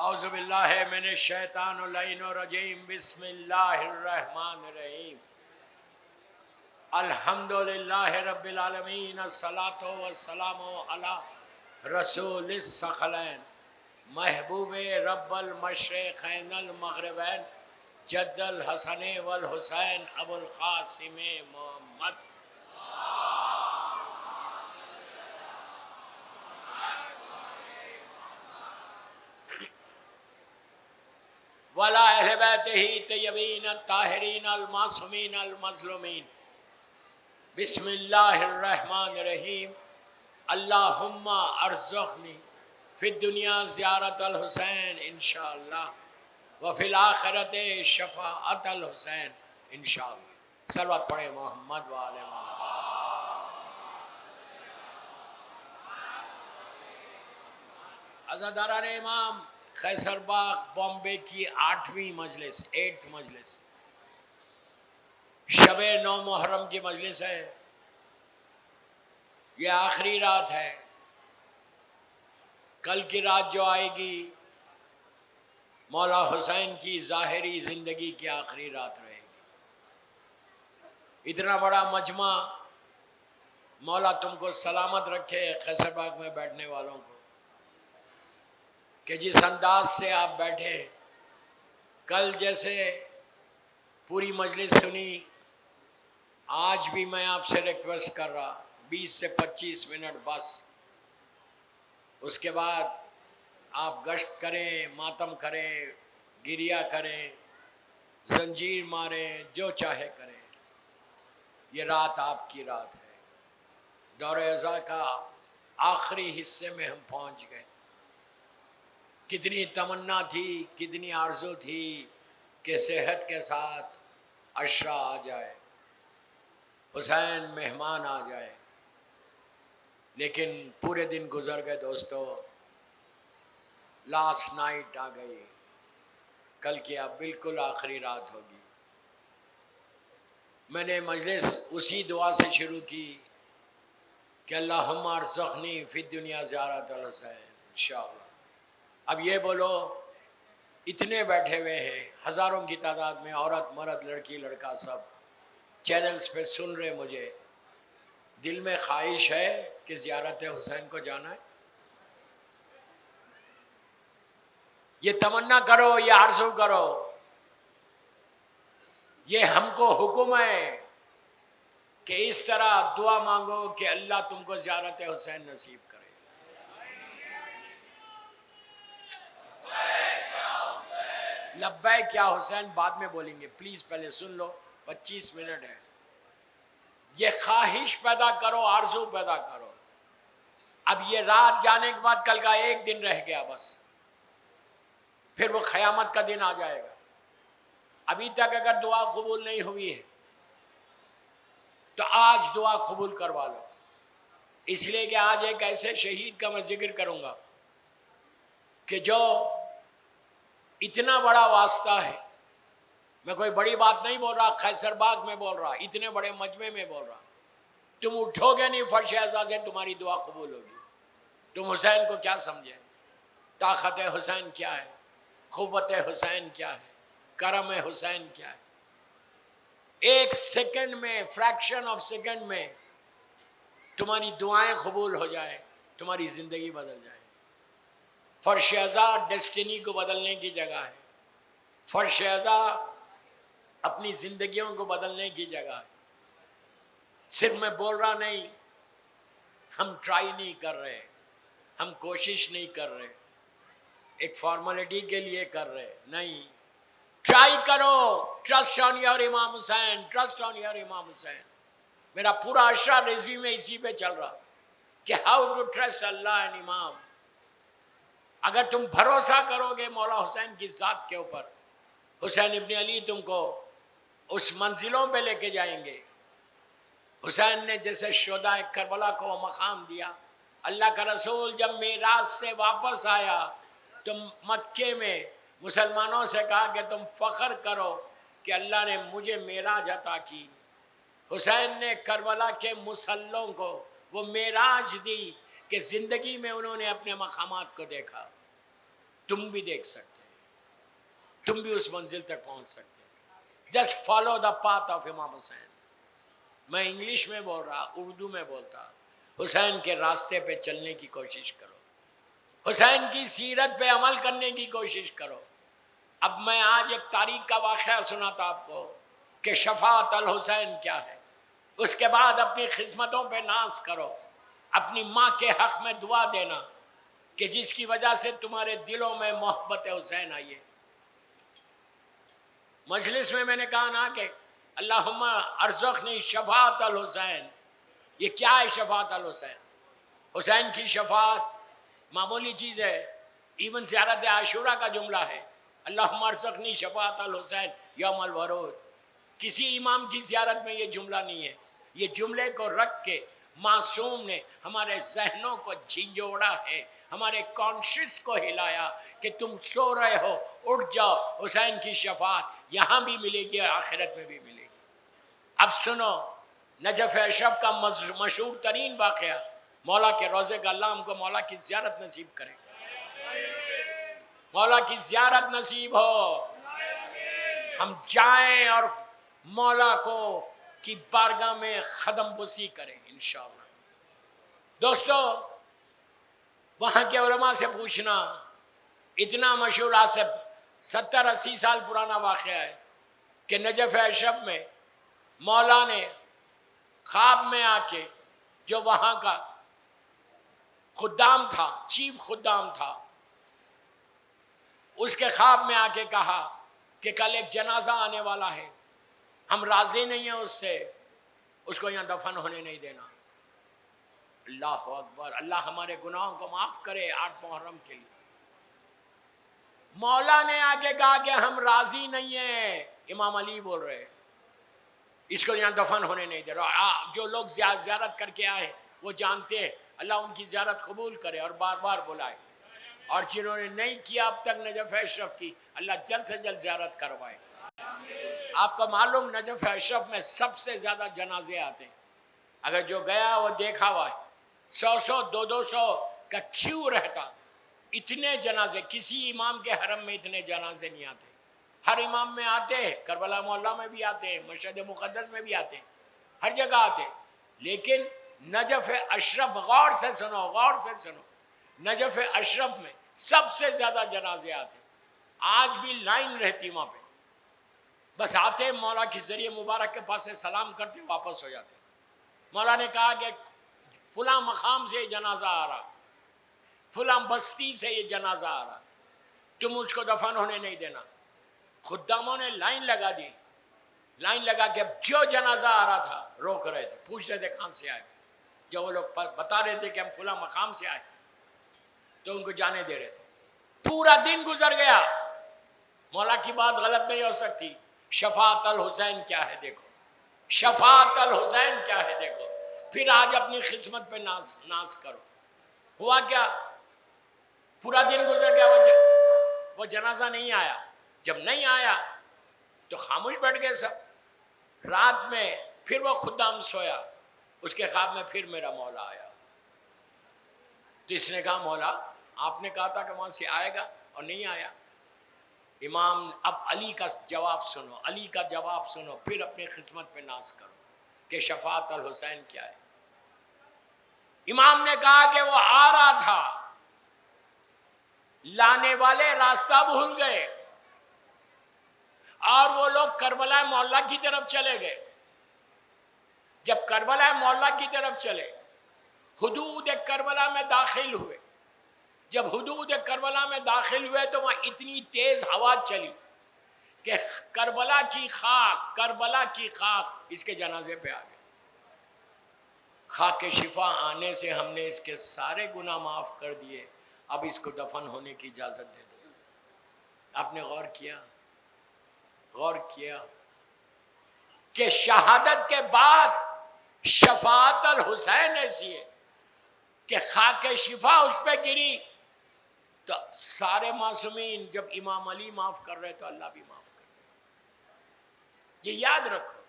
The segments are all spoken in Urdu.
اعوذ باللہ من الشیطان اللعین الرجیم بسم اللہ الرحمن الرحیم الحمدللہ رب العالمین الصلاۃ والسلام علی رسول الثقلین محبوب رب المشرقین المغربین جد الحسن والحسین ابو القاسم محمد ولا اہل بیتہ طیبین الطاہرین المعصومین المظلومین بسم اللہ الرحمن الرحیم اللہم ارزقنی فی الدنیا زیارت الحسین انشاءاللہ وفی الآخرت شفاعت الحسین انشاءاللہ۔ صلوات پڑھیں محمد وآل محمد۔ عزاداران امام، قیصر باغ بامبے کی 8ویں مجلس، 8th مجلس، شب 9 محرم کی مجلس ہے۔ یہ آخری رات ہے۔ کل کی رات جو آئے گی مولا حسین کی ظاہری زندگی کی آخری رات رہے گی۔ اتنا بڑا مجمع، مولا تم کو سلامت رکھے، قیصر باغ میں بیٹھنے والوں کو، کہ جس انداز سے آپ بیٹھے، کل جیسے پوری مجلس سنی، آج بھی میں آپ سے ریکویسٹ کر رہا 20 سے 25 منٹ بس، اس کے بعد آپ گشت کریں، ماتم کریں، گریہ کریں، زنجیر ماریں، جو چاہے کریں۔ یہ رات آپ کی رات ہے۔ دور ازا کا آخری حصے میں ہم پہنچ گئے۔ کتنی تمنا تھی، کتنی آرزو تھی کہ صحت کے ساتھ عشرہ آ جائے، حسین مہمان آ جائے، لیکن پورے دن گزر گئے دوستو۔ لاسٹ نائٹ آ گئی، کل کی اب بالکل آخری رات ہوگی۔ میں نے مجلس اسی دعا سے شروع کی کہ اللہم ارزقنی فی الدنیا زیارت الحسین انشاءاللہ۔ اب یہ بولو، اتنے بیٹھے ہوئے ہیں، ہزاروں کی تعداد میں، عورت مرد لڑکی لڑکا سب چینلز پہ سن رہے، مجھے دل میں خواہش ہے کہ زیارت حسین کو جانا ہے۔ یہ تمنا کرو، یہ آرزو کرو، یہ ہم کو حکم ہے کہ اس طرح دعا مانگو کہ اللہ تم کو زیارت حسین نصیب کرے۔ لبیک یا حسین بعد میں بولیں گے، پلیز پہلے سن لو، 25 منٹ ہے۔ یہ خواہش پیدا کرو، آرزو پیدا کرو۔ اب یہ رات جانے کے بعد کل کا ایک دن رہ گیا بس، پھر وہ قیامت کا دن آ جائے گا۔ ابھی تک اگر دعا قبول نہیں ہوئی ہے تو آج دعا قبول کروا لو، اس لیے کہ آج ایک ایسے شہید کا میں ذکر کروں گا کہ جو اتنا بڑا واسطہ ہے۔ میں کوئی بڑی بات نہیں بول رہا، قیصر باغ میں بول رہا، اتنے بڑے مجمع میں بول رہا۔ تم اٹھو گے نہیں فرش اعزاز سے، تمہاری دعا قبول ہوگی۔ تم حسین کو کیا سمجھے؟ طاقت حسین کیا ہے؟ قوت حسین کیا ہے؟ کرم حسین کیا ہے؟ ایک سیکنڈ میں، فریکشن آف سیکنڈ میں تمہاری دعائیں قبول ہو جائے، تمہاری زندگی بدل جائے۔ فرش اعزا ڈیسٹینی کو بدلنے کی جگہ ہے۔ فرش اعزا اپنی زندگیوں کو بدلنے کی جگہ ہے۔ صرف میں بول رہا نہیں، ہم ٹرائی نہیں کر رہے، ہم کوشش نہیں کر رہے، ایک فارمیلٹی کے لیے کر رہے نہیں۔ ٹرائی کرو، ٹرسٹ آن یور امام حسین، ٹرسٹ آن یور امام حسین۔ میرا پورا اشرا رضوی میں اسی پہ چل رہا کہ how to trust Allah and imam. اگر تم بھروسہ کرو گے مولا حسین کی ذات کے اوپر، حسین ابن علی تم کو اس منزلوں پہ لے کے جائیں گے۔ حسین نے جیسے شہداء کربلا کو مقام دیا، اللہ کا رسول جب معراج سے واپس آیا تو مکے میں مسلمانوں سے کہا کہ تم فخر کرو کہ اللہ نے مجھے معراج عطا کی۔ حسین نے کربلا کے مسلوں کو وہ معراج دی کہ زندگی میں انہوں نے اپنے مقامات کو دیکھا۔ تم بھی دیکھ سکتے ہیں، تم بھی اس منزل تک پہنچ سکتے ہیں. Just follow the path of امام حسین. میں انگلش میں بول رہا، اردو میں بولتا، حسین کے راستے پہ چلنے کی کوشش کرو، حسین کی سیرت پہ عمل کرنے کی کوشش کرو. اب میں آج ایک تاریخ کا واقعہ سناتا آپ کو کہ شفاعت الحسین کیا ہے. اس کے بعد اپنی خدمتوں پہ ناز کرو، اپنی ماں کے حق میں دعا دینا کہ جس کی وجہ سے تمہارے دلوں میں محبت حسین آئی ہے. مجلس میں نے کہا نا کہ اللہم ارزقنی شفاعت الحسین. یہ کیا ہے شفاعت الحسین؟ حسین کی شفاعت معمولی چیز ہے. ایون زیارت عاشورہ کا جملہ ہے، اللہم ارزقنی شفاعت الحسین یوم الورود. کسی امام کی زیارت میں یہ جملہ نہیں ہے. یہ جملے کو رکھ کے معصوم نے ہمارے ذہنوں کو جھنجھوڑا ہے، ہمارے کانشس کو ہلایا کہ تم سو رہے ہو، اٹھ جاؤ، حسین کی شفاعت یہاں بھی ملے گی اور آخرت میں بھی ملے گی. اب سنو نجف اشرف کا مشہور ترین واقعہ، مولا کے روضے کا. اللہ ہم کو مولا کی زیارت نصیب کرے، مولا کی زیارت نصیب ہو، ہم جائیں اور مولا کو کی بارگاہ میں خدم بوسی کریں انشاءاللہ. دوستو وہاں کے علماء سے پوچھنا، اتنا مشہور آج سے 70-80 سال پرانا واقعہ ہے کہ نجف اشرف میں مولا نے خواب میں آ کے، جو وہاں کا خدام تھا، چیف خدام تھا، اس کے خواب میں آ کے کہا کہ کل ایک جنازہ آنے والا ہے، ہم راضی نہیں ہیں اس سے، اس کو یہاں دفن ہونے نہیں دینا. اللہ اکبر، اللہ ہمارے گناہوں کو معاف کرے. 8 محرم کے لیے مولا نے آگے کہا کہ ہم راضی نہیں ہیں. امام علی بول رہے اس کو یہاں دفن ہونے نہیں دے رہا. جو لوگ زیارت کر کے آئے وہ جانتے ہیں، اللہ ان کی زیارت قبول کرے اور بار بار بلائے. اور جنہوں نے نہیں کیا اب تک نجف اشرف کی، اللہ جلد سے جلد زیارت کروائے. آپ کو معلوم نجف اشرف میں سب سے زیادہ جنازے آتے ہیں. اگر جو گیا وہ دیکھا ہوا ہے، 100 200 کا کیوں رہتا. اتنے جنازے کسی امام کے حرم میں اتنے جنازے نہیں آتے. ہر امام میں آتے ہیں، کربلا محلہ میں بھی آتے ہیں، مشہد مقدس میں بھی آتے ہیں، ہر جگہ آتے ہیں. لیکن نجف اشرف، غور سے سنو، غور سے سنو، نجف اشرف میں سب سے زیادہ جنازے آتے ہیں. آج بھی لائن رہتی وہاں پہ، بس آتے مولا کے ذریعے مبارک کے پاس سے سلام کرتے واپس ہو جاتے. مولا نے کہا کہ فلاں مقام سے یہ جنازہ آ رہا، فلاں بستی سے یہ جنازہ آ رہا، تم مجھ کو دفن ہونے نہیں دینا. خداموں نے لائن لگا دی، لائن لگا کے جو جنازہ آ رہا تھا روک رہے تھے، پوچھ رہے تھے کہاں سے آئے. جب وہ لوگ بتا رہے تھے کہ ہم فلاں مقام سے آئے تو ان کو جانے دے رہے تھے. پورا دن گزر گیا، مولا کی بات غلط نہیں ہو سکتی. شفاعت الحسین کیا ہے دیکھو، شفاعت الحسین کیا ہے دیکھو. پھر آج اپنی خدمت پہ ناز کرو. ہوا کیا؟ پورا دن گزر گیا، وہ جنازہ نہیں آیا. جب نہیں آیا تو خاموش بیٹھ گئے سب. رات میں پھر وہ خدام سویا، اس کے خواب میں پھر میرا مولا آیا. تو اس نے کہا مولا آپ نے کہا تھا کہ وہاں سے آئے گا اور نہیں آیا. امام اب علی کا جواب سنو، علی کا جواب سنو، پھر اپنی خدمت پہ ناز کرو کہ شفاعت الحسین کیا ہے. امام نے کہا کہ وہ آ رہا تھا، لانے والے راستہ بھول گئے اور وہ لوگ کربلا معلیٰ کی طرف چلے گئے. جب کربلا معلیٰ کی طرف چلے، حدود کربلا میں داخل ہوئے. جب حدود کربلا میں داخل ہوئے تو وہاں اتنی تیز ہوا چلی کہ کربلا کی خاک اس کے جنازے پہ آ گئی. خاک شفا آنے سے ہم نے اس کے سارے گناہ معاف کر دیے، اب اس کو دفن ہونے کی اجازت دے دو. آپ نے غور کیا کہ شہادت کے بعد شفاعت الحسین ایسی ہے کہ خاک شفا اس پہ گری تو سارے معصومین. جب امام علی معاف کر رہے تو اللہ بھی معاف کر رہے. یہ یاد رکھو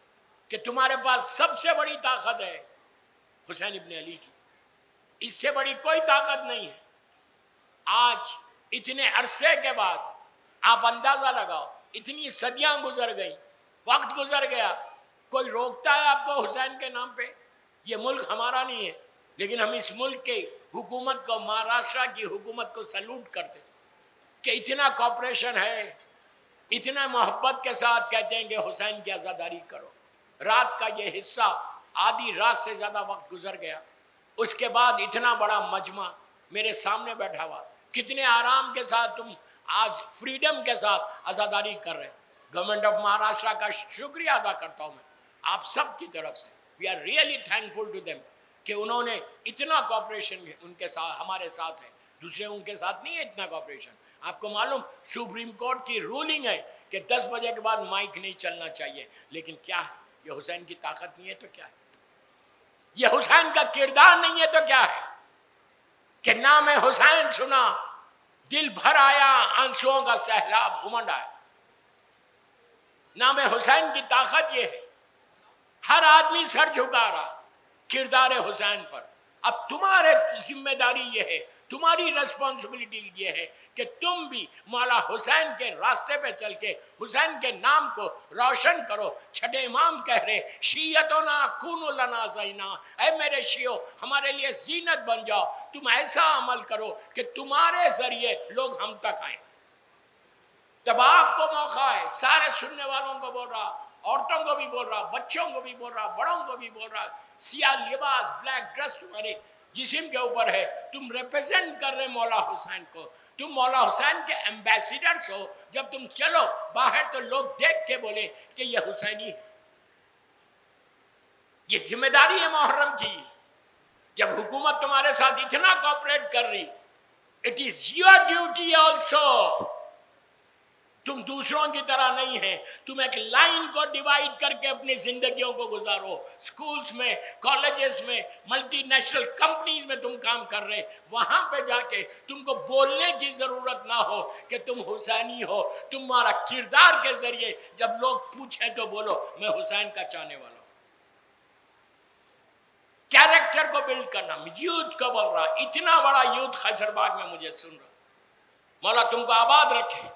کہ تمہارے پاس سب سے بڑی طاقت ہے حسین ابن علی کی، اس سے بڑی کوئی طاقت نہیں ہے. آج اتنے عرصے کے بعد آپ اندازہ لگاؤ، اتنی صدیاں گزر گئی، وقت گزر گیا، کوئی روکتا ہے آپ کو حسین کے نام پہ؟ یہ ملک ہمارا نہیں ہے، لیکن ہم اس ملک کی حکومت کو، مہاراشٹر کی حکومت کو سلوٹ کرتے کہ اتنا کوآپریشن ہے، اتنا محبت کے ساتھ کہتے ہیں کہ حسین کی عزاداری کرو۔ رات کا یہ حصہ، آدھی رات سے زیادہ وقت گزر گیا، اس کے بعد اتنا بڑا مجمع میرے سامنے بیٹھا ہوا، کتنے آرام کے ساتھ تم آج فریڈم کے ساتھ عزاداری کر رہے ہیں۔ گورنمنٹ آف مہاراشٹر کا شکریہ ادا کرتا ہوں میں آپ سب کی طرف سے، we are really thankful to them کہ انہوں نے اتنا کوآپریشن ان کے ساتھ ہمارے ساتھ ہے، دوسرے ان کے ساتھ نہیں ہے اتنا کوآپریشن۔ آپ کو معلوم سپریم کورٹ کی رولنگ ہے کہ 10 بجے کے بعد مائک نہیں چلنا چاہیے، لیکن کیا ہے؟ یہ حسین کی طاقت نہیں ہے تو کیا ہے؟ یہ حسین کا کردار نہیں ہے تو کیا ہے کہ نام حسین سنا دل بھر آیا، آنسوؤں کا سیلاب امنڈ آیا۔ نام حسین کی طاقت یہ ہے، ہر آدمی سر جھکا رہا کردار حسین پر۔ اب تمہارے ذمہ داری یہ ہے، تمہاری ریسپانسبلٹی یہ ہے کہ تم بھی مولا حسین کے راستے پہ چل کے حسین کے نام کو روشن کرو۔ چھٹے امام کہہ رہے شیعتنا کونوا لنا زینا، اے میرے شیعو ہمارے لیے زینت بن جاؤ، تم ایسا عمل کرو کہ تمہارے ذریعے لوگ ہم تک آئیں۔ تب آپ کو موقع ہے، سارے سننے والوں کو بول رہا، عورتوں کو بھی بول رہا، بچوں کو بھی بول رہا، بڑوں کو بھی بول رہا، سیاہ لباس، بلیک ڈریس تمہارے جسم کے اوپر ہے، تم ریپرزینٹ کر رہے مولا حسین کو، تم مولا حسین کے ایمبیسیڈرز ہو۔ جب تم چلو باہر تو لوگ دیکھ کے بولے کہ یہ حسینی ہے۔ یہ ذمہ داری ہے محرم کی۔ جب حکومت تمہارے ساتھ اتنا کوآپریٹ کر رہی، it is your duty also. تم دوسروں کی طرح نہیں ہیں، تم ایک لائن کو ڈیوائیڈ کر کے اپنی زندگیوں کو گزارو۔ سکولز میں، کالجز میں، ملٹی نیشنل کمپنیز میں تم کام کر رہے، وہاں پہ جا کے تم کو بولنے کی ضرورت نہ ہو کہ تم حسینی ہو۔ تمہارا کردار کے ذریعے جب لوگ پوچھیں تو بولو میں حسین کا چاہنے والا ہوں۔ کیریکٹر کو بلڈ کرنا، یوتھ کو بول رہا، اتنا بڑا یوتھ خیصر باغ میں مجھے سن رہا۔ مولا تم کو آباد رکھے،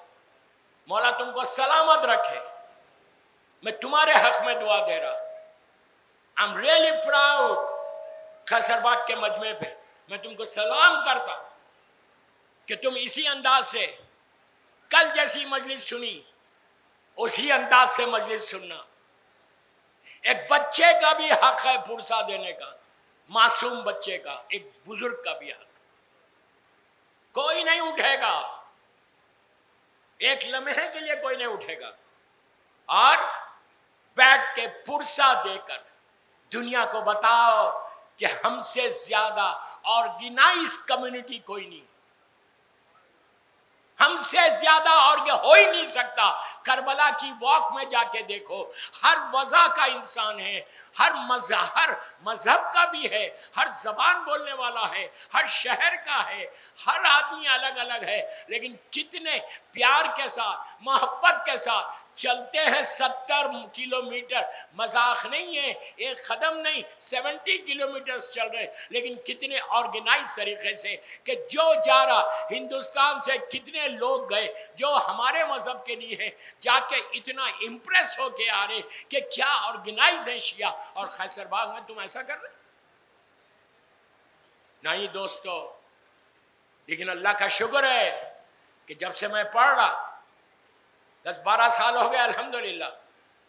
مولا تم کو سلامت رکھے۔ میں تمہارے حق میں دعا دے رہا۔ I'm really proud خیصر باغ کے مجمع پہ میں تم کو سلام کرتا کہ تم اسی انداز سے کل جیسی مجلس سنی، اسی انداز سے مجلس سننا۔ ایک بچے کا بھی حق ہے پرسہ دینے کا، معصوم بچے کا، ایک بزرگ کا بھی حق۔ کوئی نہیں اٹھے گا، ایک لمحے کے لیے کوئی نہیں اٹھے گا، اور بیٹھ کے پرسہ دے کر دنیا کو بتاؤ کہ ہم سے زیادہ آرگنائز کمیونٹی کوئی نہیں، ہم سے زیادہ اور یہ ہو ہی نہیں سکتا۔ کربلا کی واک میں جا کے دیکھو، ہر وضع کا انسان ہے، ہر مذہب کا بھی ہے، ہر زبان بولنے والا ہے، ہر شہر کا ہے، ہر آدمی الگ الگ ہے، لیکن کتنے پیار کے ساتھ، محبت کے ساتھ چلتے ہیں۔ 70 کلومیٹر مذاق نہیں ہے، ایک قدم نہیں، 70 کلومیٹرز چل رہے، لیکن کتنے آرگنائز طریقے سے کہ جو جا رہا، ہندوستان سے کتنے لوگ گئے جو ہمارے مذہب کے لیے ہیں، جا کے اتنا امپریس ہو کے آ رہے کہ کیا آرگنائز ہیں شیعہ، اور خیصر باغ میں تم ایسا کر رہے نہیں دوستو۔ لیکن اللہ کا شکر ہے کہ جب سے میں پڑھ رہا، 10-12 سال ہو گئے الحمدللہ،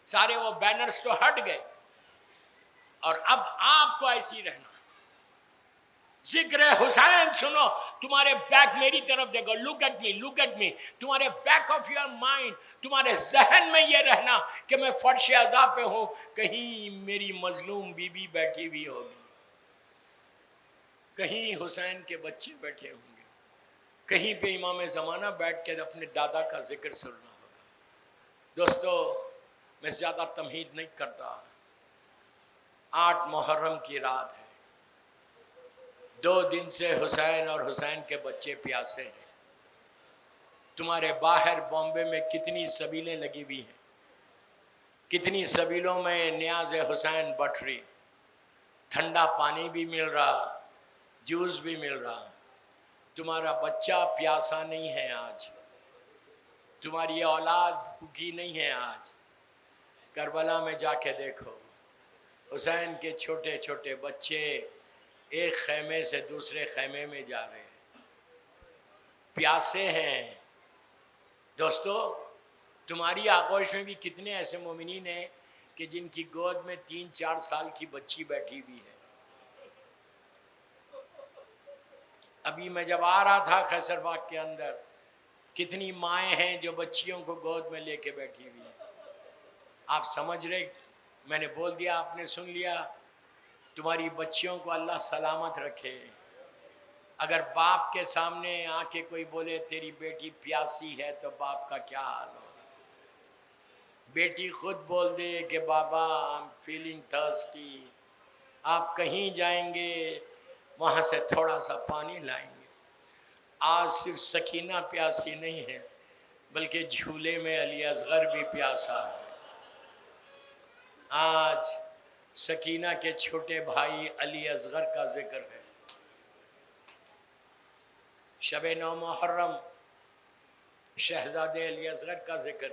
سارے وہ بینرز تو ہٹ گئے، اور اب آپ کو ایسی رہنا۔ ذکر حسین سنو، تمہارے بیک میری طرف دیکھو، look at me, look at me, تمہارے بیک آف یور مائنڈ، تمہارے ذہن میں یہ رہنا کہ میں فرش عزا پہ ہوں، کہیں میری مظلوم بی بی بیٹھی ہوئی ہوگی، کہیں حسین کے بچے بیٹھے ہوں گے، کہیں پہ امام زمانہ بیٹھ کے اپنے دادا کا ذکر سننا ہوگا۔ دوستو میں زیادہ تمہید نہیں کرتا، 8 محرم کی رات ہے، 2 دن سے حسین اور حسین کے بچے پیاسے ہیں۔ تمہارے باہر بامبے میں کتنی سبیلیں لگی ہوئی ہیں، کتنی سبیلوں میں نیاز حسین بٹ رہی، ٹھنڈا پانی بھی مل رہا، جوس بھی مل رہا۔ تمہارا بچہ پیاسا نہیں ہے آج، تمہاری اولاد بھوکی نہیں ہے آج۔ کربلا میں جا کے دیکھو، حسین کے چھوٹے چھوٹے بچے ایک خیمے سے دوسرے خیمے میں جا رہے ہیں، پیاسے ہیں۔ دوستو، تمہاری آغوش میں بھی کتنے ایسے مومنین ہیں کہ جن کی گود میں 3-4 سال کی بچی بیٹھی ہوئی ہے۔ ابھی میں جب آ رہا تھا خیصر باغ کے اندر، کتنی مائیں ہیں جو بچیوں کو گود میں لے کے بیٹھی ہوئی ہیں۔ آپ سمجھ رہے، میں نے بول دیا، آپ نے سن لیا۔ تمہاری بچیوں کو اللہ سلامت رکھے۔ اگر باپ کے سامنے آ کے کوئی بولے تیری بیٹی پیاسی ہے تو باپ کا کیا حال ہوگا؟ بیٹی خود بول دے کہ بابا I'm feeling thirsty، آپ کہیں جائیں گے وہاں سے تھوڑا سا پانی لائیں گے۔ آج صرف سکینہ پیاسی نہیں ہے بلکہ جھولے میں علی اصغر بھی پیاسا ہے۔ آج سکینہ کے چھوٹے بھائی علی اصغر کا ذکر ہے۔ شب 9 محرم شہزادے علی اصغر کا ذکر۔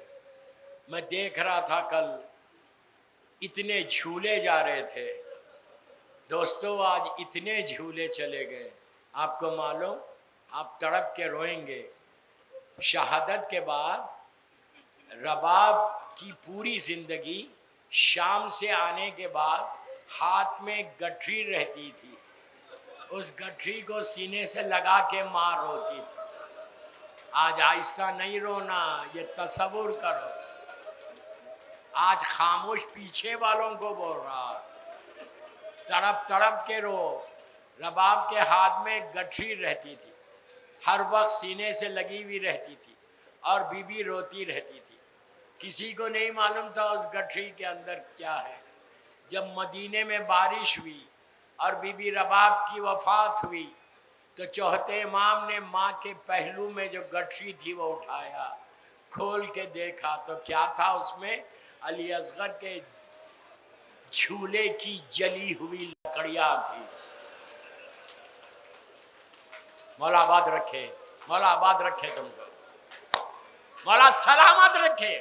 میں دیکھ رہا تھا کل، اتنے جھولے جا رہے تھے دوستو، آج اتنے جھولے چلے گئے۔ آپ کو معلوم، آپ تڑپ کے روئیں گے، شہادت کے بعد رباب کی پوری زندگی شام سے آنے کے بعد ہاتھ میں گٹھری رہتی تھی، اس گٹھری کو سینے سے لگا کے ماں روتی تھی۔ آج آہستہ نہیں رونا، یہ تصور کرو۔ آج خاموش پیچھے والوں کو بول رہا، تڑپ تڑپ کے رو۔ رباب کے ہاتھ میں گٹھری رہتی تھی، ہر وقت سینے سے لگی ہوئی رہتی تھی، اور بی بی روتی رہتی تھی۔ کسی کو نہیں معلوم تھا اس گٹھری کے اندر کیا ہے۔ جب مدینے میں بارش ہوئی اور بی بی رباب کی وفات ہوئی تو چوہتے امام نے ماں کے پہلو میں جو گٹھری تھی وہ اٹھایا، کھول کے دیکھا تو کیا تھا اس میں؟ علی اصغر کے جھولے کی جلی ہوئی لکڑیاں تھی۔ مولا آباد رکھے، مولا آباد رکھے تم کو، مولا سلامت رکھے۔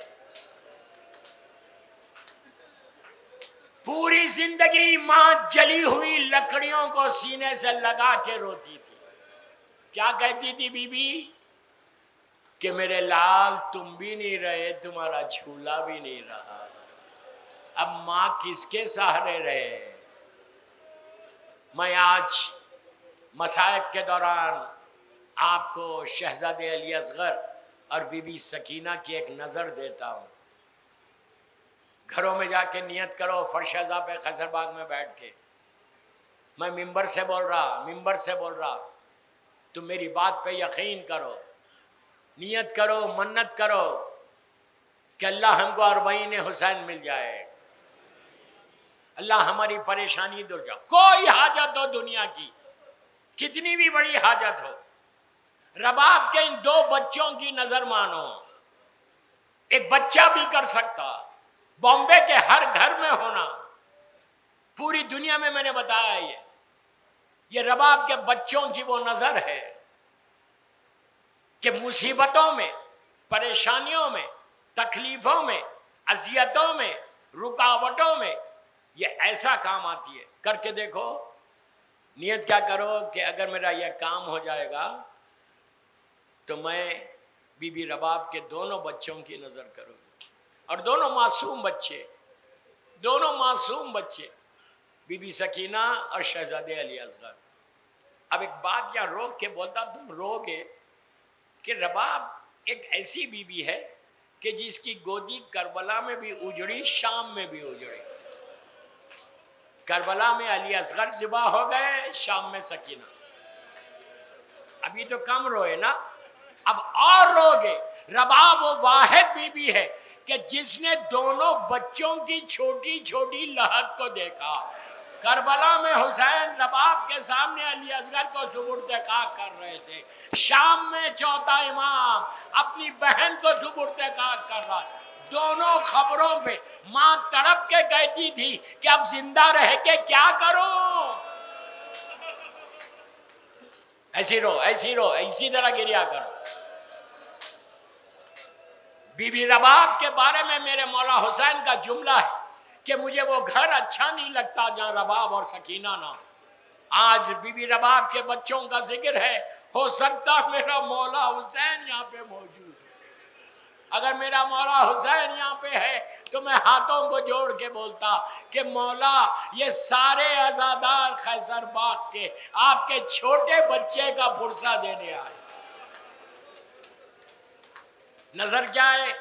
پوری زندگی ماں جلی ہوئی لکڑیوں کو سینے سے لگا کے روتی تھی۔ کیا کہتی تھی بی بی؟ کہ میرے لال تم بھی نہیں رہے، تمہارا جھولا بھی نہیں رہا، اب ماں کس کے سہارے رہے؟ میں آج مصائب کے دوران آپ کو شہزادے علی اصغر اور بی بی سکینہ کی ایک نظر دیتا ہوں۔ گھروں میں جا کے نیت کرو، فرش ازاں پہ خیصر باغ میں بیٹھ کے، میں ممبر سے بول رہا، تم میری بات پہ یقین کرو، نیت کرو، منت کرو کہ اللہ ہم کو 40 حسین مل جائے، اللہ ہماری پریشانی دور جائے۔ کوئی حاجت ہو دنیا کی، کتنی بھی بڑی حاجت ہو، رباب کے ان 2 بچوں کی نظر مانو۔ ایک بچہ بھی کر سکتا، بامبے کے ہر گھر میں ہونا، پوری دنیا میں نے بتایا یہ رباب کے بچوں کی وہ نظر ہے کہ مصیبتوں میں، پریشانیوں میں، تکلیفوں میں، اذیتوں میں، رکاوٹوں میں یہ ایسا کام آتی ہے۔ کر کے دیکھو، نیت کیا کرو کہ اگر میرا یہ کام ہو جائے گا تو میں بی بی رباب کے دونوں بچوں کی نظر کروں گی، اور دونوں معصوم بچے، بی بی سکینہ اور شہزادے علی اصغر۔ اب ایک بات یہاں روک کے بولتا، تم رو گے کہ رباب ایک ایسی بی بی ہے کہ جس کی گودی کربلا میں بھی اجڑی، شام میں بھی اجڑی۔ کربلا میں علی اصغر ذبح ہو گئے، شام میں سکینہ۔ ابھی تو کم روئے نا، اب اور رو گے۔ رباب وہ واحد بی بی ہے کہ جس نے دونوں بچوں کی چھوٹی چھوٹی لہت کو دیکھا۔ کربلا میں حسین رباب کے سامنے علی اصغر کو سپرد خاک کر رہے تھے، شام میں چوتھا امام اپنی بہن کو سپرد خاک کر رہا ہے۔ دونوں خبروں پہ ماں تڑپ کے کہتی تھی کہ اب زندہ رہ کے کیا کروں؟ ایسی رو ایسی رو اسی طرح گریا کرو. بی بی رباب کے بارے میں میرے مولا حسین کا جملہ ہے کہ مجھے وہ گھر اچھا نہیں لگتا جہاں رباب اور سکینہ نہ ہو. آج بی بی رباب کے بچوں کا ذکر ہے، ہو سکتا میرا مولا حسین یہاں پہ موجود ہے. اگر میرا مولا حسین یہاں پہ ہے تو میں ہاتھوں کو جوڑ کے بولتا کہ مولا یہ سارے عزادار خیسر باغ کے آپ کے چھوٹے بچے کا پرسہ دینے آئے. نظر کیا ہے؟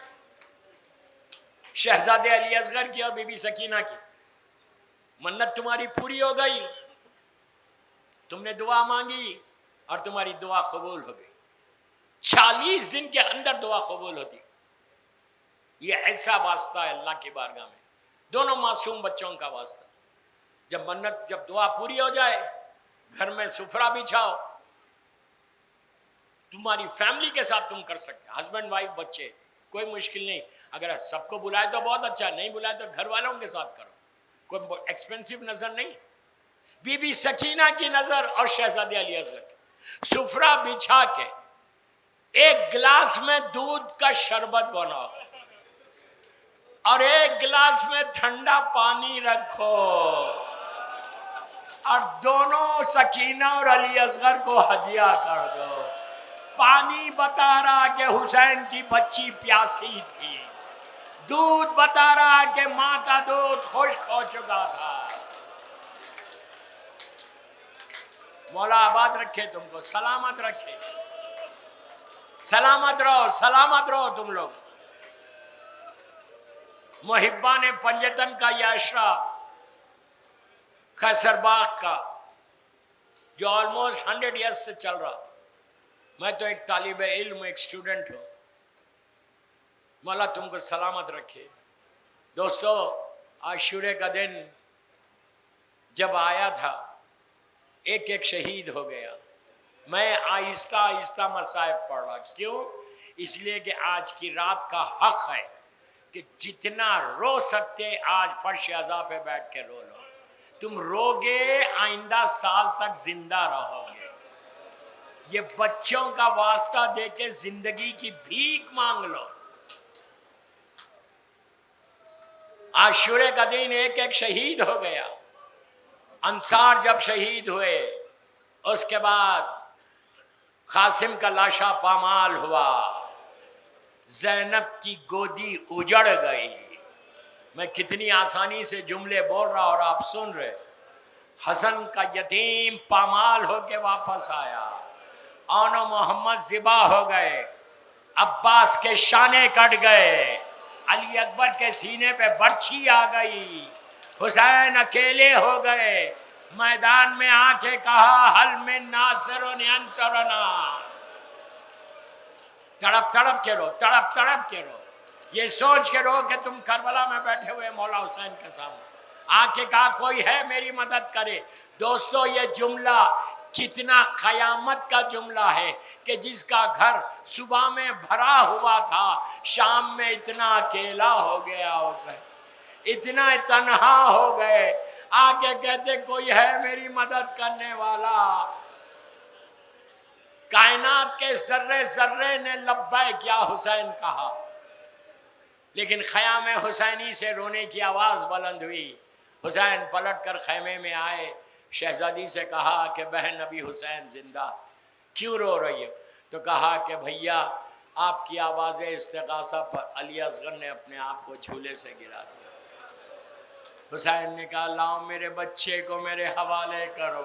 شہزادے علی اصغر کی اور بی بی سکینہ کی. منت تمہاری پوری ہو گئی، تم نے دعا مانگی اور تمہاری دعا قبول ہو گئی. 40 دن کے اندر دعا قبول ہوتی. یہ ایسا واسطہ ہے اللہ کی بارگاہ میں، دونوں معصوم بچوں کا واسطہ. جب دعا پوری ہو جائے، گھر میں سفرہ بچھاؤ. تمہاری فیملی کے ساتھ تم کر سکتے، ہسبینڈ وائف بچے، کوئی مشکل نہیں. اگر سب کو بلائے تو بہت اچھا، نہیں بلائے تو گھر والوں کے ساتھ کرو، کوئی ایکسپینسو نظر نہیں. بی بی سکینہ کی نظر اور شہزادے علی اصغر کی. سفرہ بچھا کے ایک گلاس میں دودھ کا شربت بناؤ اور ایک گلاس میں ٹھنڈا پانی رکھو اور دونوں سکینہ اور علی اصغر کو ہدیہ کر دو. پانی بتا رہا کہ حسین کی بچی پیاسی تھی، دودھ بتا رہا کہ ماں کا دودھ خشک ہو چکا تھا. مولا آباد رکھے تم کو، سلامت رکھے، سلامت رہو تم لوگ. محبان پنجتن کا یہ عشرہ خیسر باغ کا جو آلموسٹ 100 ایئرس سے چل رہا. میں تو ایک طالب علم، ایک اسٹوڈنٹ ہوں. مولا تم کو سلامت رکھے. دوستو، عاشورے کا دن جب آیا تھا ایک ایک شہید ہو گیا. میں آہستہ آہستہ مصائب پڑھ رہا. کیوں؟ اس لیے کہ آج کی رات کا حق ہے کہ جتنا رو سکتے آج فرش عزا پہ بیٹھ کے رو لو. تم رو گے آئندہ سال تک زندہ رہو گے. یہ بچوں کا واسطہ دے کے زندگی کی بھیک مانگ لو. عاشورے کا دن ایک ایک شہید ہو گیا. انصار جب شہید ہوئے اس کے بعد قاسم کا لاشا پامال ہوا، زینب کی گودی اجڑ گئی. میں کتنی آسانی سے جملے بول رہا اور آپ سن رہے. حسن کا یتیم پامال ہو کے واپس آیا. اون و محمد ذبح ہو گئے. عباس کے شانے کٹ گئے. علی اکبر کے سینے پہ برچھی آ گئی. حسین اکیلے ہو گئے. میدان میں آ کے کہا حل من ناصر ینصرنا. تڑپ تڑپ کے رو، تڑپ تڑپ کے رو. یہ سوچ کے رو کہ تم کربلا میں بیٹھے ہوئے مولا حسین کے سامنے آ کے کہا کوئی ہے میری مدد کرے. دوستو، یہ جملہ کتنا قیامت کا جملہ ہے کہ جس کا گھر صبح میں بھرا ہوا تھا شام میں اتنا اکیلا ہو گیا، حسین اتنا تنہا ہو گئے. آ کے کہتے کوئی ہے میری مدد کرنے والا. کائنات کے ذرے ذرے نے لبیک یا حسین کہا، لیکن خیام حسینی سے رونے کی آواز بلند ہوئی. حسین پلٹ کر خیمے میں آئے. شہزادی سے کہا کہ بہن ابھی حسین زندہ، کیوں رو رہی ہو؟ تو کہا کہ بھیا آپ کی آواز استغاثہ پر علی اصغر نے اپنے آپ کو جھولے سے گرا دیا. حسین نے کہا لاؤ میرے بچے کو میرے حوالے کرو،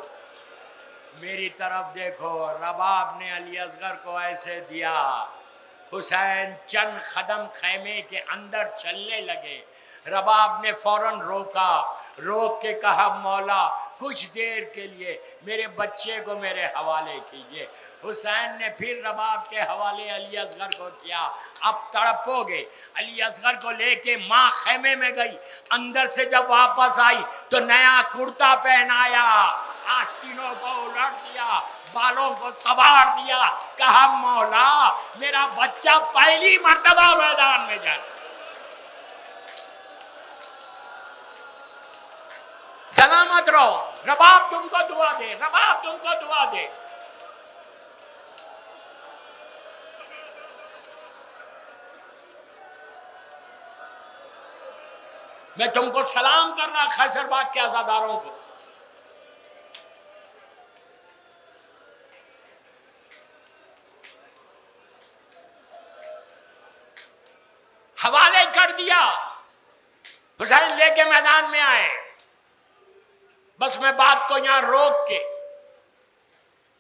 میری طرف دیکھو. رباب نے علی اصغر کو ایسے دیا. حسین چند قدم خیمے کے اندر چلنے لگے. رباب نے فوراً روکا، روک کے کہا مولا کچھ دیر کے لیے میرے بچے کو میرے حوالے کیجئے. حسین نے پھر رباب کے حوالے علی اصغر کو کیا. اب تڑپو گے. علی اصغر کو لے کے ماں خیمے میں گئی. اندر سے جب واپس آئی تو نیا کرتا پہنایا، آستینوں کو الٹ دیا، بالوں کو سوار دیا. کہا مولا میرا بچہ پہلی مرتبہ میدان میں جائے. سلامت رہو. رباب تم کو دعا دے، رباب تم کو دعا دے. میں تم کو سلام کر رہا خیصر باغ کے عزاداروں کو. حوالے کر دیا. حسین لے کے میدان میں آئے. بس میں بات کو یہاں روک کے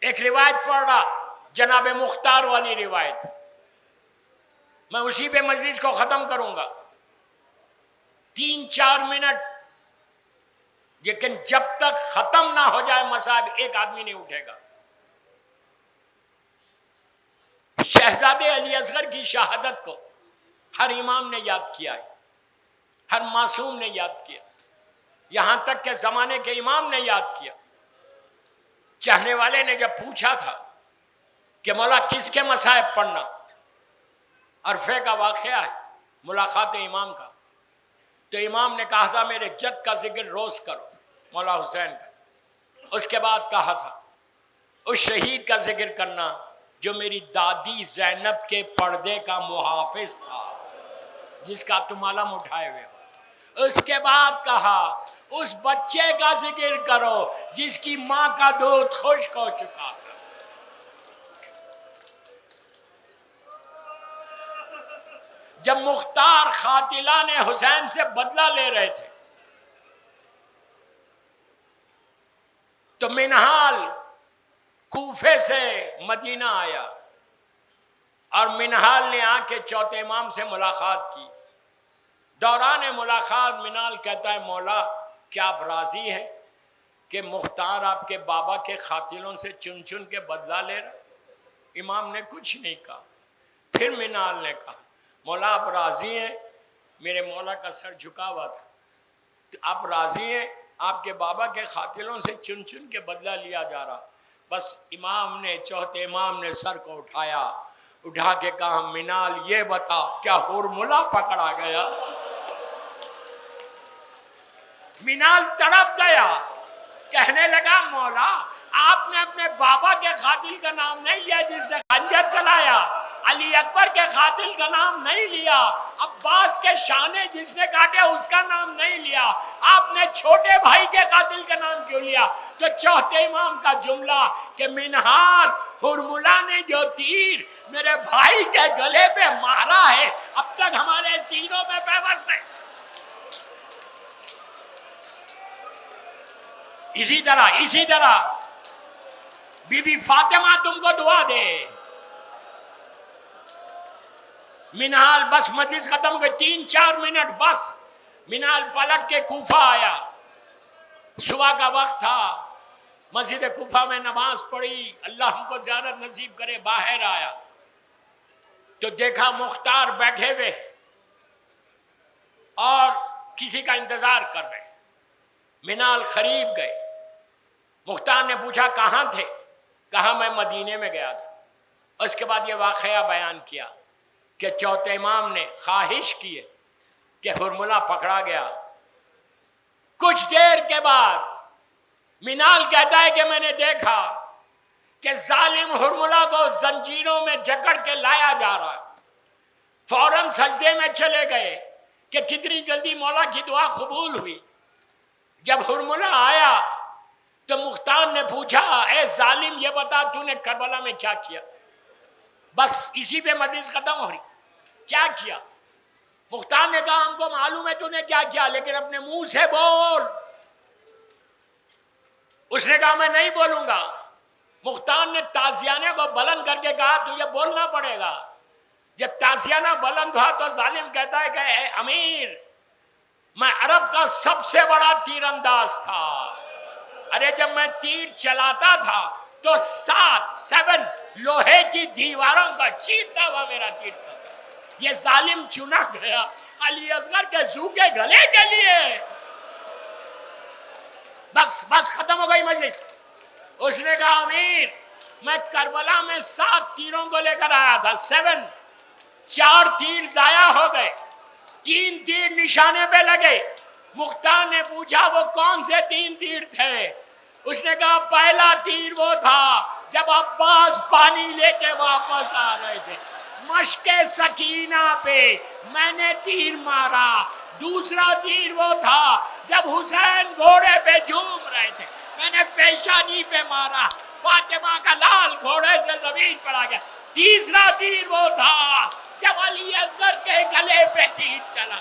ایک روایت پڑھ رہا, جناب مختار والی روایت, میں اسی پہ مجلس کو ختم کروں گا. 3-4 منٹ, لیکن جب تک ختم نہ ہو جائے مصائب ایک آدمی نہیں اٹھے گا. شہزادے علی اصغر کی شہادت کو ہر امام نے یاد کیا ہے, ہر معصوم نے یاد کیا, یہاں تک کہ زمانے کے امام نے یاد کیا. چاہنے والے نے جب پوچھا تھا کہ مولا کس کے مصائب پڑھنا, عرفے کا واقعہ ہے, ملاقات امام کا, تو امام نے کہا تھا میرے جد کا ذکر روز کرو, مولا حسین کا. اس کے بعد کہا تھا اس شہید کا ذکر کرنا جو میری دادی زینب کے پردے کا محافظ تھا, جس کا تم علم اٹھائے ہوئے ہو. اس کے بعد کہا اس بچے کا ذکر کرو جس کی ماں کا دودھ خشک ہو چکا تھا. جب مختار قاتلان حسین سے بدلہ لے رہے تھے تو منہال کوفے سے مدینہ آیا, اور منہال نے آ کے چوتھے امام سے ملاقات کی. دوران ملاقات منہال کہتا ہے مولا کیا آپ راضی ہیں کہ مختار آپ کے بابا کے قاتلوں سے چن چن کے بدلہ لے رہا؟ امام نے کچھ نہیں کہا. پھر منہال نے کہا مولا آپ راضی ہیں, میرے مولا کا سر جھکا ہوا تھا, تو آپ راضی ہیں آپ کے بابا کے قاتلوں سے چن چن کے بدلہ لیا جا رہا؟ بس امام نے, چوتھے امام نے سر کو اٹھایا, اٹھا کے کہا منال یہ بتا کیا ہرملہ پکڑا گیا؟ منال تڑپ گیا, کہنے لگا مولا آپ نے اپنے بابا کے قاتل کا نام نہیں لیا جس نے خنجر چلایا, علی اکبر کے قاتل کا نام نہیں لیا, عباس کے شانے جس نے کاٹے اس کا نام نہیں لیا, آپ نے چھوٹے بھائی کے قاتل کا نام کیوں لیا؟ تو چوتھے امام کا جملہ کہ منہار ہرملہ نے جو تیر میرے بھائی کے گلے پہ مارا ہے اب تک ہمارے سینوں میں پیوست ہے. اسی طرح بی بی فاطمہ تم کو دعا دے. منہال بس مجلس ختم ہو گئی, 3-4 منٹ بس. منہال پلٹ کے کوفہ آیا, صبح کا وقت تھا, مسجد کوفہ میں نماز پڑھی, اللہ ہم کو زیارت نصیب کرے. باہر آیا تو دیکھا مختار بیٹھے ہوئے اور کسی کا انتظار کر رہے. منہال قریب گئے, مختار نے پوچھا کہاں تھے؟ کہا میں مدینے میں گیا تھا. اس کے بعد یہ واقعہ بیان کیا کہ چوتھے امام نے خواہش کی ہے کہ ہرملہ پکڑا گیا. کچھ دیر کے بعد منہال کہتا ہے کہ میں نے دیکھا کہ ظالم ہرملہ کو زنجیروں میں جکڑ کے لایا جا رہا ہے. فوراً سجدے میں چلے گئے کہ کتنی جلدی مولا کی دعا قبول ہوئی. جب ہرملہ آیا تو مختار نے پوچھا اے ظالم یہ بتا تو نے کربلا میں کیا کیا؟ بس اسی پہ مجلس ختم ہو رہی. کیا کیا؟ مختار نے کہا ہم کو معلوم ہے تو نے کیا کیا, لیکن اپنے منہ سے بول. اس نے کہا میں نہیں بولوں گا. مختار نے تازیانہ کو بلند کر کے کہا تجھے بولنا پڑے گا. جب تازیانہ بلند ہوا تو ظالم کہتا ہے کہ اے امیر میں عرب کا سب سے بڑا تیر انداز تھا. ارے جب میں تیر چلاتا تھا تو 7 لوہے کی دیواروں کا چیرتا ہوا میرا تیر چلتا. یہ ظالم چنا گیا علی اصغر کے جھوکے گلے کے لیے. بس ختم ہو گئی مجلس. اس نے کہا امیر میں کربلا میں 7 تیروں کو لے کر آیا تھا. 4 تیر ضائع ہو گئے, 3 تیر نشانے پہ لگے. مختار نے پوچھا وہ کون سے 3 تیر تھے؟ اس نے کہا پہلا تیر وہ تھا جب عباس پانی لے کے واپس آ رہے تھے, مشق سکینہ پہ میں نے تیر مارا. دوسرا تیر وہ تھا جب حسین گھوڑے پہ جھوم رہے تھے، میں نے پیشانی پہ مارا، فاطمہ کا لال گھوڑے سے زمین پر آ گیا۔ تیسرا تیر وہ تھا جب علی اصغر کے گلے پہ تیر چلا۔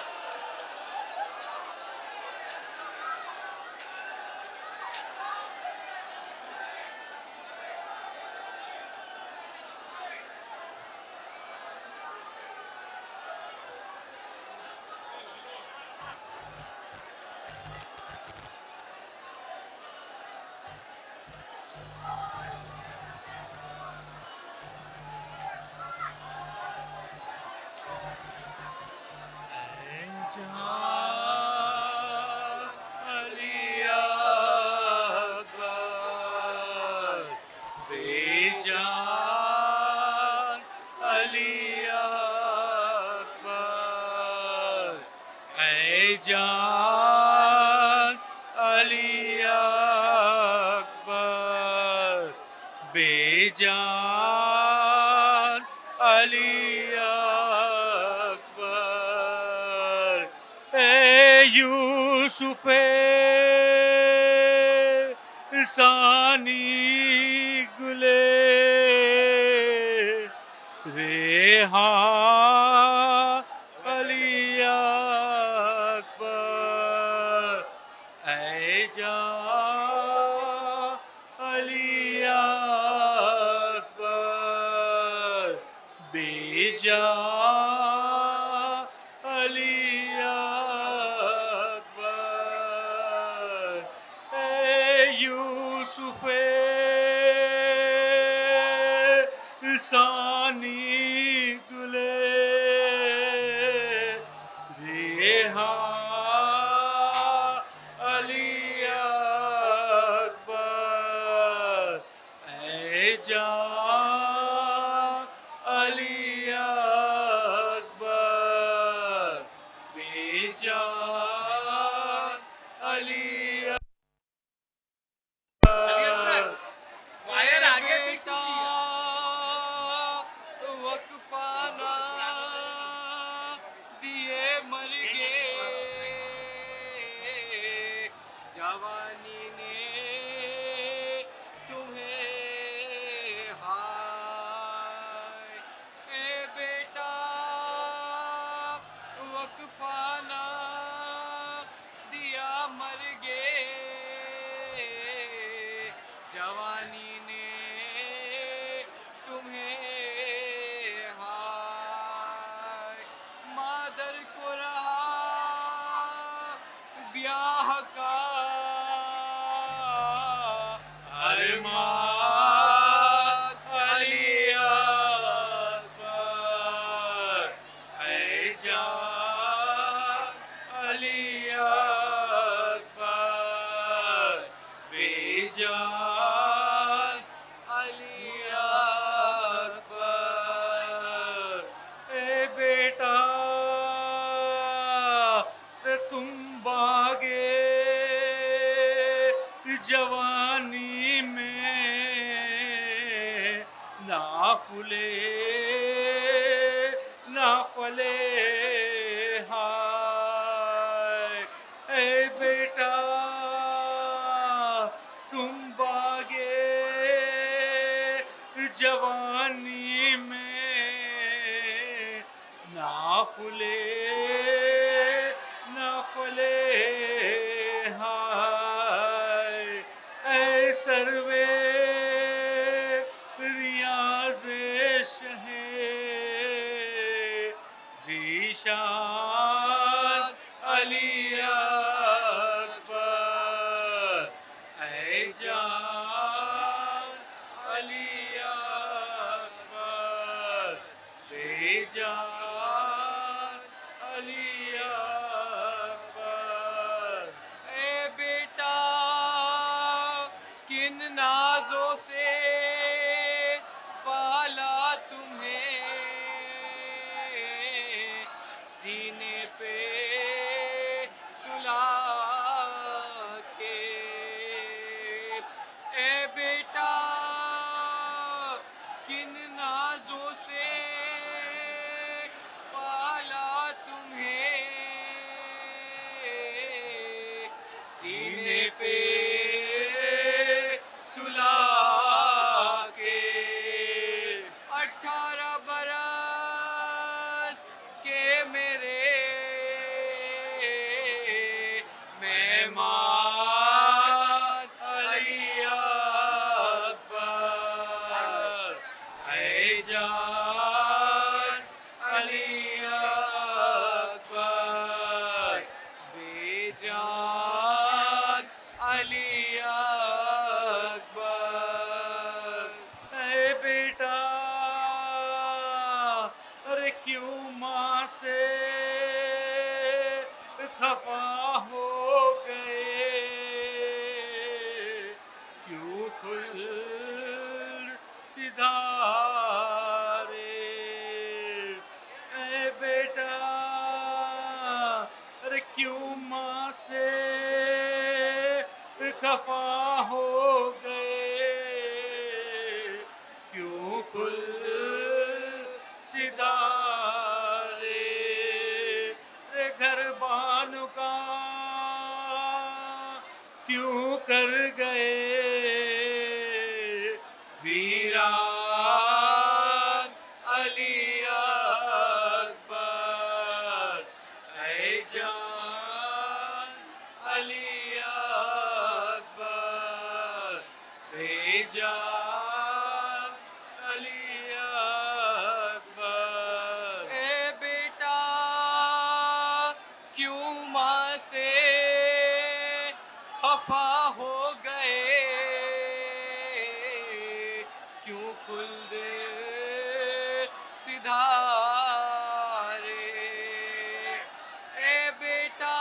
جان علی اکبر، بے جان علی اکبر، اے یوسف ثانی گلے ریحان علی اکبر، اے جان علی اکبر، بے جان علی اکبر، اے یوسف ثانی گلے ریحان علی اکبر، اے جان علی اکبر، بے جان علی وائر آگے سے کیوں دیا؟ وقفانہ دیے مر گئے، جوانی نے تمہیں ہائے، اے بیٹا وقفانہ دیا مر گئے، جوانی نے تمہیں ہائے، مادر کو رہا بیاہ کا ارمان علی اکبر، اے جان علی اکبر، بے جان علی اکبر، اے بیٹا تم باغے جوانی میں نہ پھولے نہ پھلے، ہائے اے بیٹا تم باغے جوانی میں نہ پھولے نہ پھلے، ہائے اے سروے ریاض شہ ذیشان علی اکبر، اے جان علی اکبر، بے جان علی اکبر، اے بیٹا کن نازوں سے پالا تمہیں، سینے پہ سلا کے، اے بیٹا کن نازوں سے پالا تمہیں، ماں سے خفا ہو گئے کیوں کھل سدھارے اے بیٹا ارے کیوں ماں سے خفا ہو گئے کیوں کھل سدھارے رے گھر بانو کا کیوں کر گئے ویران علی اکبر اے جان علی اکبر اے جان علی اکبر اے بیٹا کیوں ماں سے خفا ہو گئے کیوں کھل دے سدھارے اے بیٹا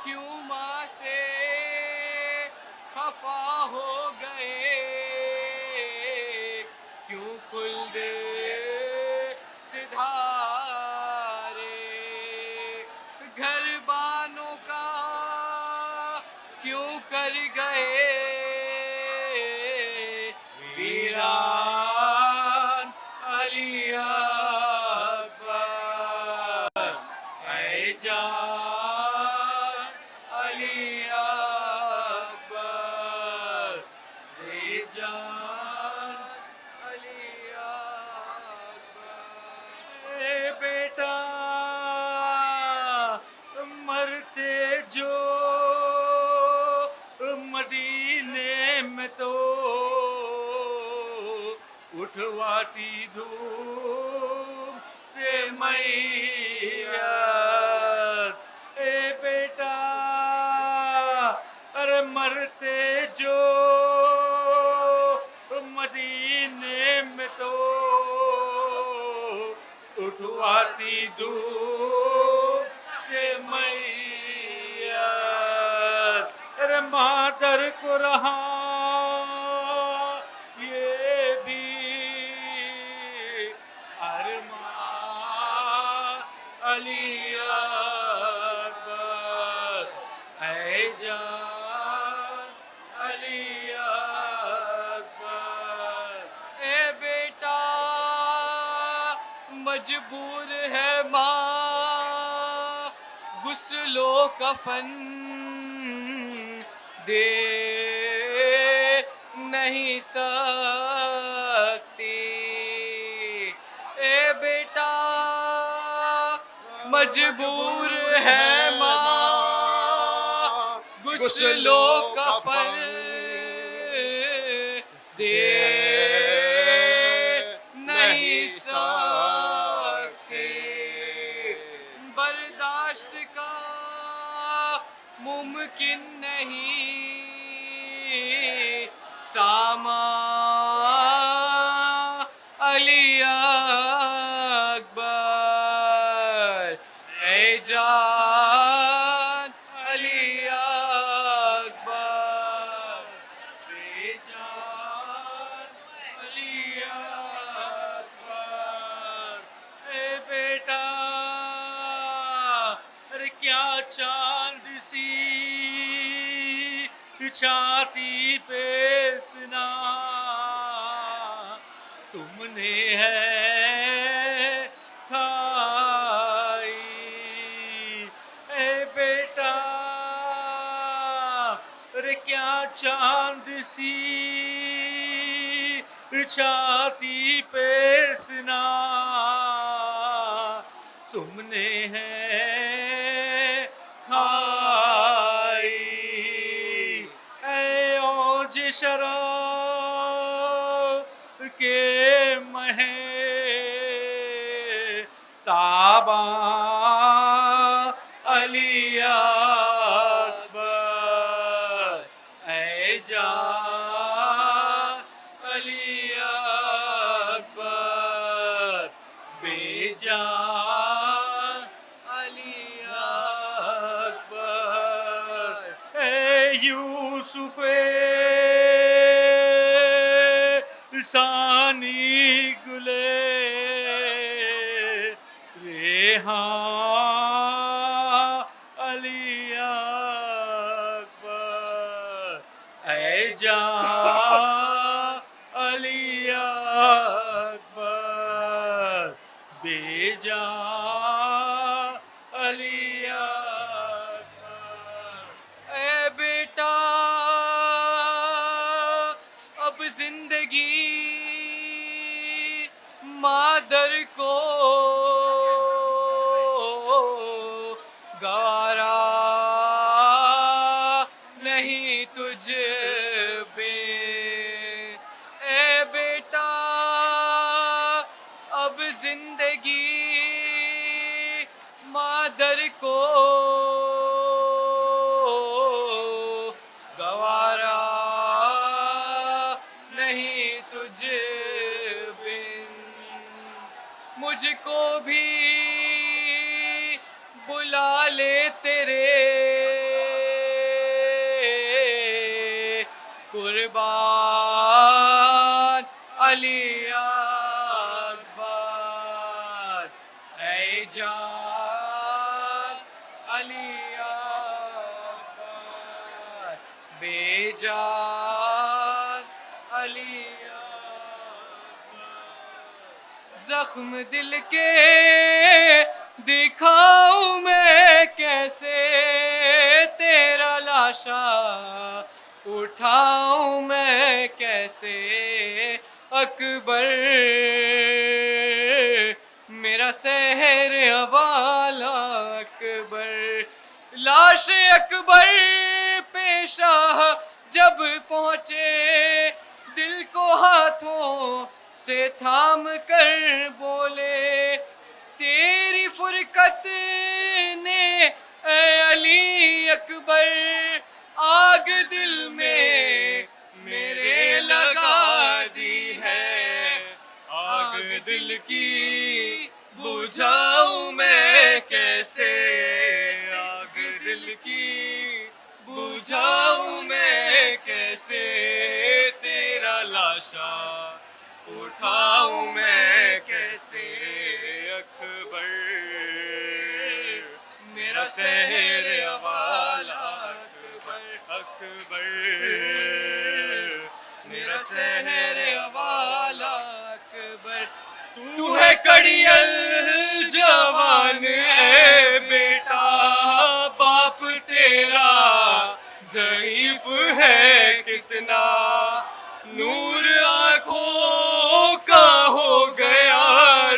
کیوں ماں سے خفا ہو گئے کیوں کھل دے سدھارے گھر بانوں کا کیوں کر گئے ویران علی اکبر اے جان علی اکبر اے جان علی اکبر اے بیٹا مرتے جو مدینے میں تو اٹھواتی دھوم سے میت اے بیٹا ارے مرتے جو مدینے میں تو اٹھواتی دھوم سے میت ارے مادر کو رہا یہ بھی ارمان علی اکبر اے جان علی اکبر اے بیٹا مجبور ہے ماں غسل و کفن دے نہیں سکتی اے بیٹا مجبور ہے ماں غسل و کفن دے نہیں سکتے برداشت کا ممکن نہیں ساما علی اکبر اے جان علی اکبر اے جان علی اکبر اے بیٹا ارے کیا چاند سی چھاتی پہ سنا تم نے ہے کھائی اے بیٹا ارے کیا چاند سی چھاتی پہ سنا تم نے ہے کھائی اے اوج شرف کے مہے تاباں علی اکبر اے جان علی اکبر بے جان علی اکبر اے یوسف ثانی گلے ریحاں علی اکبر اے جان علی اکبر بے جان علی اکبر اے بیٹا اب زندگی مادر کو گوارا نہیں تجھ پہ اے بیٹا اب زندگی مادر کو گوارا نہیں تجھ بن مجھ کو بھی بلا لے تیرے قربان علی اکبر اے جان علی اکبر بے جان علی اکبر زخم دل کے دکھاؤں میں کیسے تیرا لاشا اٹھاؤں میں کیسے اکبر میرا سحر حوالہ اکبر لاش اکبر پیشہ جب پہنچے دل کو ہاتھوں سے تھام کر بولے تیری فرقت نے اے علی اکبر آگ دل میں میرے لگا دی ہے آگ دل کی بجھاؤں میں کیسے آگ دل کی بجھاؤں میں کیسے تیرا لاشا اٹھاؤں میں کیسے اکبر میرا سحر حوالہ اکبر اکبر میرا سحر حوالہ اکبر تو ہے کڑیل جوان اے بیٹا باپ تیرا ضعیف ہے کتنا نور آنکھوں کا ہو گیا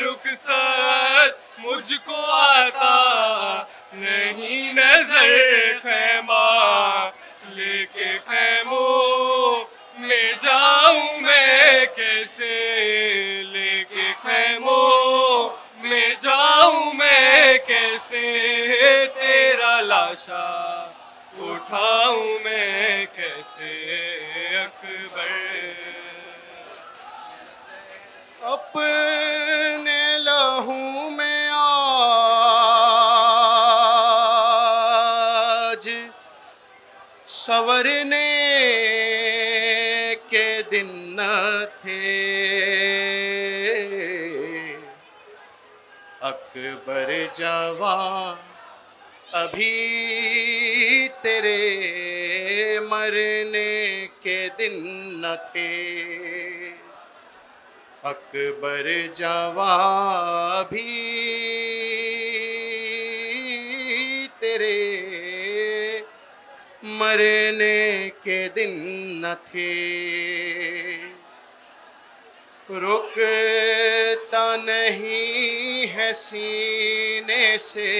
رخصت مجھ کو آتا نہیں نظر خیمہ لے کے خیموں میں جاؤں میں کیسے لے کے خیموں میں جاؤں میں کیسے تیرا لاشا اٹھاؤں میں کیسے اکبر اپنے لہو میں آج سورنے کے دن نہ تھے اکبر جوان ابھی تیرے مرنے کے دن نہ تھے اکبر جوان بھی تیرے مرنے کے دن نہ تھے رکتا نہیں ہے سینے سے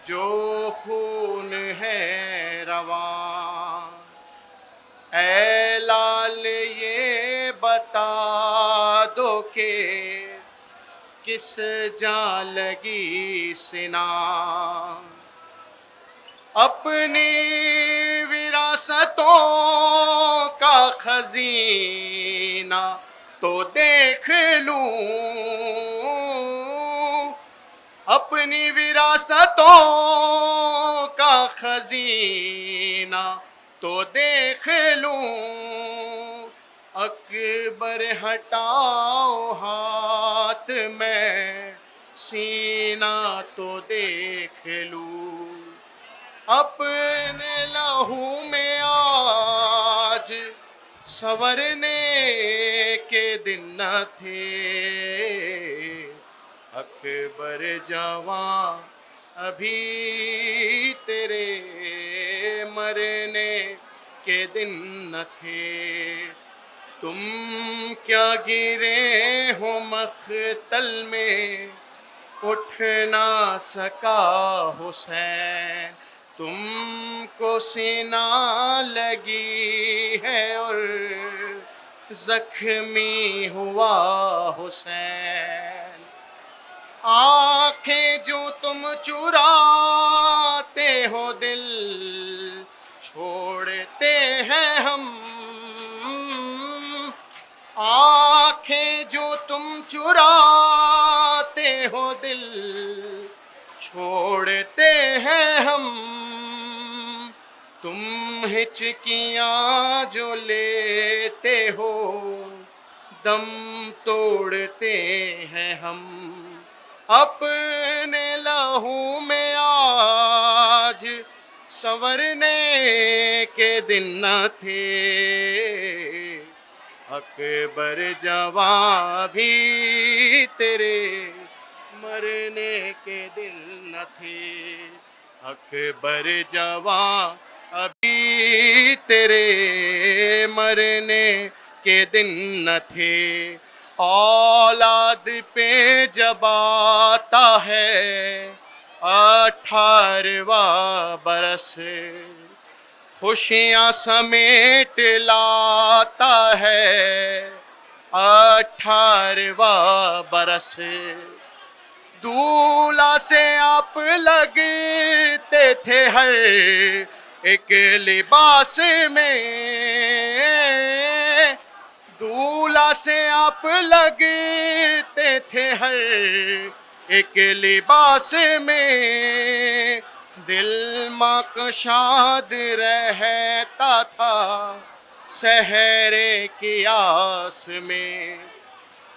جو خون ہے رواں اے لال یہ بتا دو کہ کس جان لگی سنا اپنی وراثتوں کا خزینہ تو دیکھ لوں اپنی وراثتوں کا خزینہ تو دیکھ لوں، اکبر ہٹاؤ ہاتھ میں سینہ تو دیکھ لوں، اپنے لہو میں آج سنورنے کے دن نہ تھے، اکبر جوان ابھی تیرے مرنے کے دن نہ تھے، تم کیا گرے ہو مقتل میں اٹھ نہ سکا حسین، تم کو سینہ لگی ہے اور زخمی ہوا حسین، آنکھیں جو تم چراتے ہو دل چھوڑتے ہیں ہم، آنکھیں جو تم چراتے ہو دل چھوڑتے ہیں ہم، تم ہچکیاں جو لیتے ہو دم توڑتے ہیں ہم، اپنے لہو میں آج سنورنے کے دن نہ تھے، اکبر جوان بھی تیرے مرنے کے دن نہ تھے، اکبر جوان ابھی تیرے مرنے کے دن نہ تھے، اولاد پہ جب آتا ہے 18واں برس، خوشیاں سمیٹ لاتا ہے 18واں برس، دولہا سے آپ لگتے تھے ہر ایک لباس میں، دولہا سے آپ لگتے تھے ہر ایک لباس میں، دل ماں کا شاد رہتا تھا سحرے کی آس میں،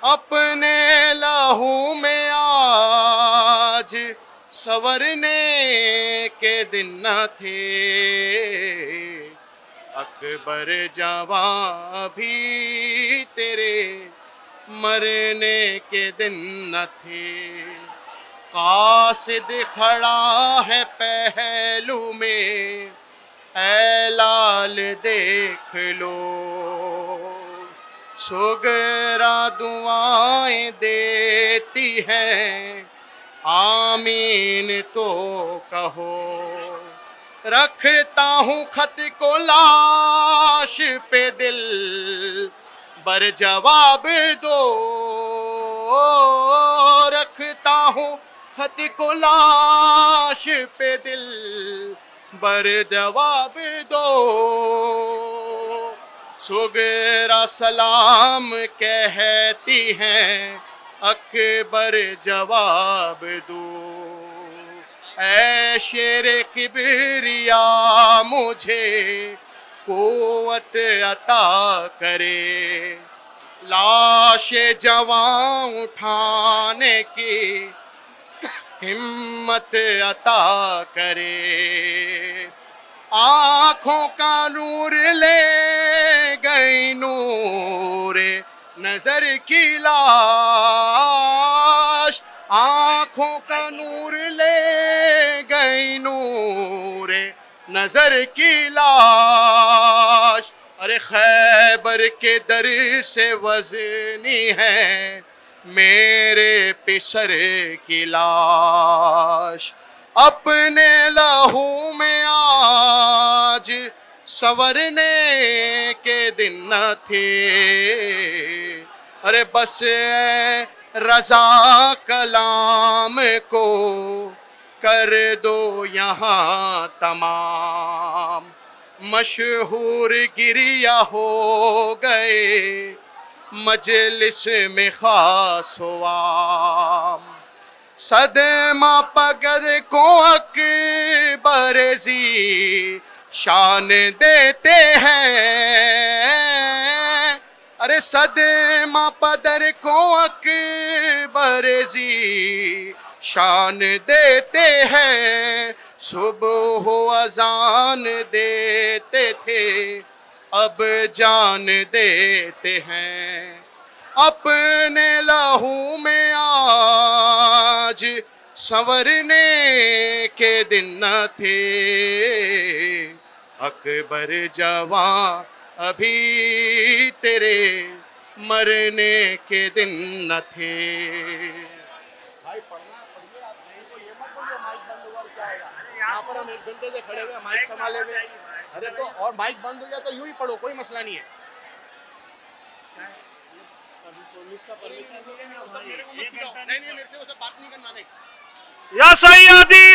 اپنے لہو میں آج سنورنے کے دن نہ تھے، اکبر جوان بھی تیرے مرنے کے دن نہ تھے، قاصد کھڑا ہے پہلو میں اے لال دیکھ لو، سغرا دعائیں دیتی ہیں آمین تو کہو، رکھتا ہوں خط کو لاش پہ دل بر جواب دو، رکھتا ہوں خط کو لاش پہ دل بر جواب دو، سغرا سلام کہتی ہیں اکبر جواب دو، اے شیر کبریا مجھے قوت عطا کرے، لاش جوان اٹھانے کی ہمت عطا کرے، آنکھوں کا نور لے گئی نور نظر کی لاش، آنکھوں کا نور لے گئی نور نظر کی لاش، ارے خیبر کے در سے وزنی ہے میرے پسر کی لاش، اپنے لہو میں آج سنورنے کے دن نہ تھے، ارے بس رضا کلام کو کر دو یہاں تمام، مشہور گریہ ہو گئے مجلس میں خاص و عام، صدمہ پگر کو اکبر زی شان دیتے ہیں، ارے صدمہ پدر کو اکبر زی شان دیتے ہیں، صبح و اذان دیتے تھے اب جان دیتے ہیں، اپنے لہو میں آج سنورنے کے دن نہ تھے، اکبر جوان ابھی تیرے مرنے کے دن نہ تھے۔ بھائی پڑھنا پڑھیے، آپ نہیں کو یہ مت بولیے مائک بند ہوا کیا ہوگا، یہاں پر ہم ایک گھنٹے سے کھڑے ہوئے مائک سنبھالے ہوئے، ارے تو اور مائک بند ہو گیا تو یوں ہی پڑھو، کوئی مسئلہ نہیں ہے۔ نہیں میرے سے وہ سب بات نہیں کرنا، نہیں یا سیدی